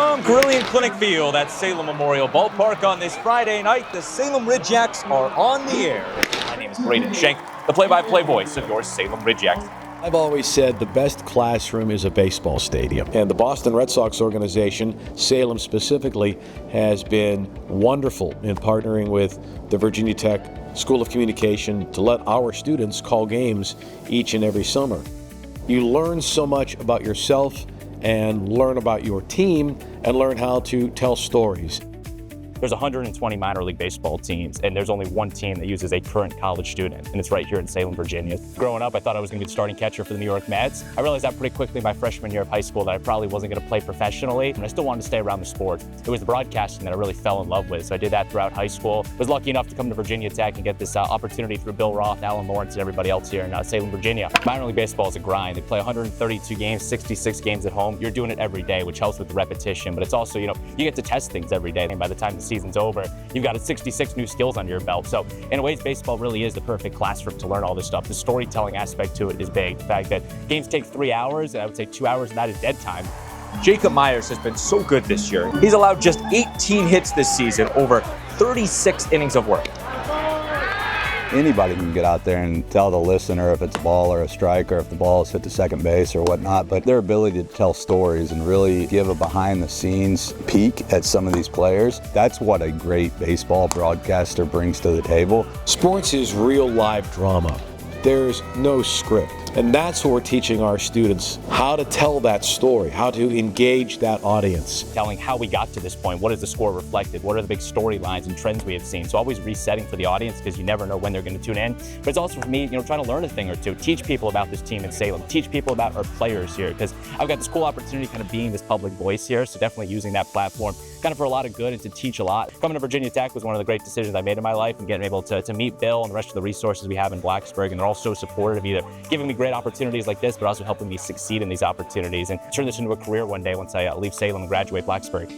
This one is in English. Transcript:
From Carillion Clinic Field at Salem Memorial Ballpark on this Friday night, the Salem RidgeYaks are on the air. My name is Braden Schenck, the play-by-play voice of your Salem RidgeYaks. I've always said the best classroom is a baseball stadium. And the Boston Red Sox organization, Salem specifically, has been wonderful in partnering with the Virginia Tech School of Communication to let our students call games each and every summer. You learn so much about yourself and learn about your team and learn how to tell stories. There's 120 minor league baseball teams, and there's only one team that uses a current college student, and it's right here in Salem, Virginia. Growing up, I thought I was going to be the starting catcher for the New York Mets. I realized that pretty quickly my freshman year of high school that I probably wasn't going to play professionally, and I still wanted to stay around the sport. It was the broadcasting that I really fell in love with, so I did that throughout high school. I was lucky enough to come to Virginia Tech and get this opportunity through Bill Roth, Alan Lawrence, and everybody else here in Salem, Virginia. Minor league baseball is a grind. They play 132 games, 66 games at home. You're doing it every day, which helps with the repetition, but it's also, you get to test things every day, and by the time the season's over, you've got 66 new skills under your belt. So in a way, baseball really is the perfect classroom to learn all this stuff. The storytelling aspect to it is big. The fact that games take 3 hours, and I would say 2 hours of that is dead time. Jacob Myers has been so good this year. He's allowed just 18 hits this season over 36 innings of work. Anybody can get out there and tell the listener if it's a ball or a strike or if the ball is hit to second base or whatnot, but their ability to tell stories and really give a behind-the-scenes peek at some of these players, that's what a great baseball broadcaster brings to the table. Sports is real live drama. There's no script. And that's what we're teaching our students, how to tell that story, how to engage that audience. Telling how we got to this point, what is the score reflected, what are the big storylines and trends we have seen. So always resetting for the audience because you never know when they're going to tune in. But it's also for me, trying to learn a thing or two, teach people about this team in Salem, teach people about our players here, because I've got this cool opportunity kind of being this public voice here. So definitely using that platform kind of for a lot of good and to teach a lot. Coming to Virginia Tech was one of the great decisions I made in my life, and getting able to meet Bill and the rest of the resources we have in Blacksburg, and they're all so supportive, either giving me great opportunities like this, but also helping me succeed in these opportunities and turn this into a career one day once I leave Salem and graduate Blacksburg.